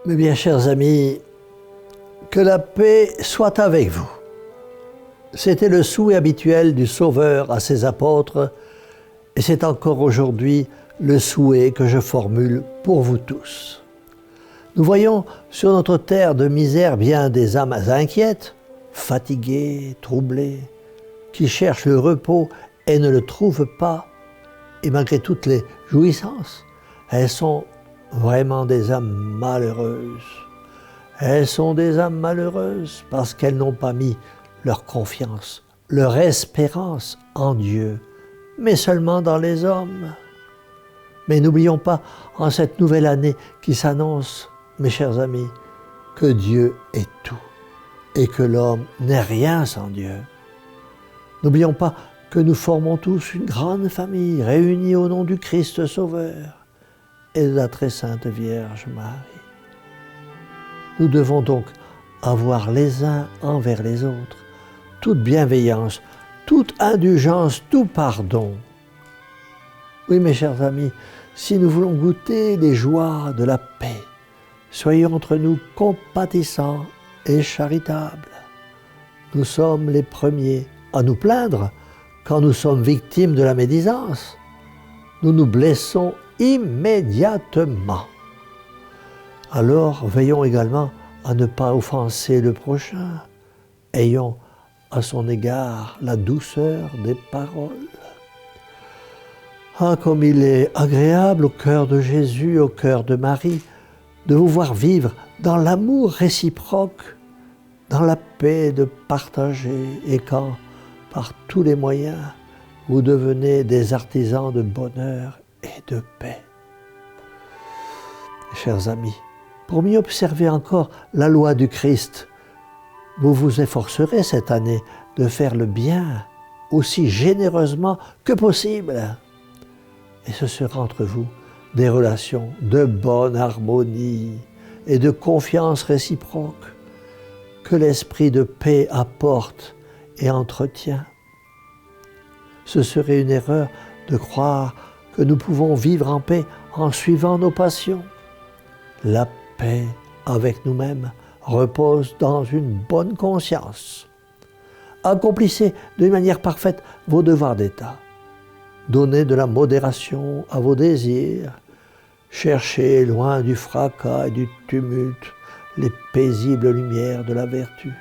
Mes bien chers amis, que la paix soit avec vous. C'était le souhait habituel du Sauveur à ses apôtres et c'est encore aujourd'hui le souhait que je formule pour vous tous. Nous voyons sur notre terre de misère bien des âmes inquiètes, fatiguées, troublées, qui cherchent le repos et ne le trouvent pas. Et malgré toutes les jouissances, elles sont vraiment des âmes malheureuses. Elles sont des âmes malheureuses parce qu'elles n'ont pas mis leur confiance, leur espérance en Dieu, mais seulement dans les hommes. Mais n'oublions pas, en cette nouvelle année qui s'annonce, mes chers amis, que Dieu est tout et que l'homme n'est rien sans Dieu. N'oublions pas que nous formons tous une grande famille réunie au nom du Christ Sauveur et de la très sainte Vierge Marie. Nous devons donc avoir les uns envers les autres toute bienveillance, toute indulgence, tout pardon. Oui, mes chers amis, si nous voulons goûter les joies de la paix, soyons entre nous compatissants et charitables. Nous sommes les premiers à nous plaindre quand nous sommes victimes de la médisance. Nous nous blessons immédiatement. Alors, veillons également à ne pas offenser le prochain. Ayons à son égard la douceur des paroles. Ah, comme il est agréable au cœur de Jésus, au cœur de Marie, de vous voir vivre dans l'amour réciproque, dans la paix de partager, et quand, par tous les moyens, vous devenez des artisans de bonheur et de paix. Chers amis, pour mieux observer encore la loi du Christ, vous vous efforcerez cette année de faire le bien aussi généreusement que possible. Et ce sera entre vous des relations de bonne harmonie et de confiance réciproque que l'esprit de paix apporte et entretient. Ce serait une erreur de croire que nous pouvons vivre en paix en suivant nos passions. La paix avec nous-mêmes repose dans une bonne conscience. Accomplissez d'une manière parfaite vos devoirs d'État. Donnez de la modération à vos désirs. Cherchez loin du fracas et du tumulte les paisibles lumières de la vertu.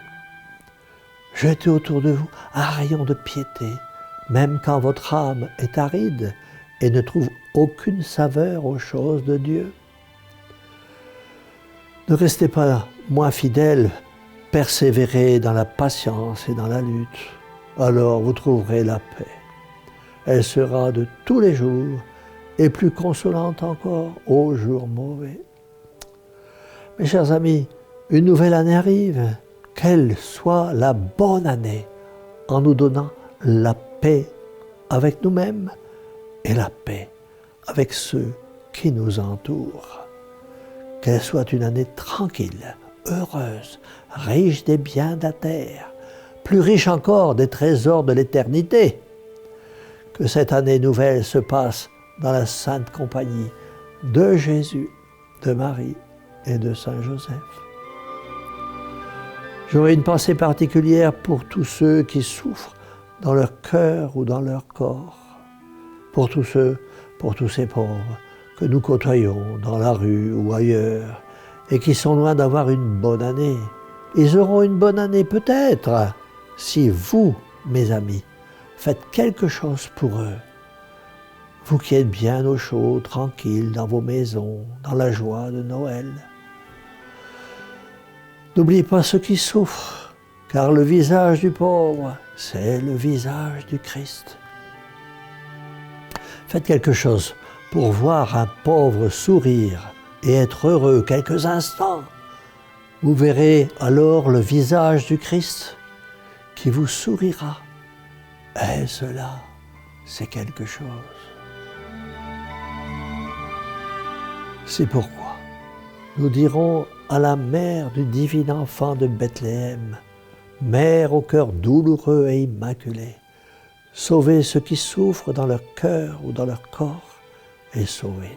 Jetez autour de vous un rayon de piété, même quand votre âme est aride et ne trouve aucune saveur aux choses de Dieu. Ne restez pas moins fidèles, persévérez dans la patience et dans la lutte. Alors vous trouverez la paix. Elle sera de tous les jours et plus consolante encore aux jours mauvais. Mes chers amis, une nouvelle année arrive. Qu'elle soit la bonne année en nous donnant la paix avec nous-mêmes et la paix avec ceux qui nous entourent. Qu'elle soit une année tranquille, heureuse, riche des biens de la terre, plus riche encore des trésors de l'éternité. Que cette année nouvelle se passe dans la sainte compagnie de Jésus, de Marie et de Saint Joseph. J'aurai une pensée particulière pour tous ceux qui souffrent dans leur cœur ou dans leur corps, pour tous ces pauvres que nous côtoyons dans la rue ou ailleurs et qui sont loin d'avoir une bonne année. Ils auront une bonne année peut-être si vous, mes amis, faites quelque chose pour eux. Vous qui êtes bien au chaud, tranquilles dans vos maisons, dans la joie de Noël. N'oubliez pas ceux qui souffrent, car le visage du pauvre, c'est le visage du Christ. Faites quelque chose pour voir un pauvre sourire et être heureux quelques instants. Vous verrez alors le visage du Christ qui vous sourira. Et cela, c'est quelque chose. C'est pourquoi nous dirons à la mère du divin enfant de Bethléem, mère au cœur douloureux et immaculé, sauvez ceux qui souffrent dans leur cœur ou dans leur corps et sauvez-nous.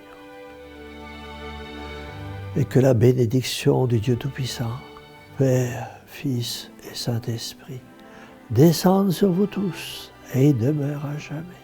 et que la bénédiction du Dieu Tout-Puissant, Père, Fils et Saint-Esprit, descende sur vous tous et demeure à jamais.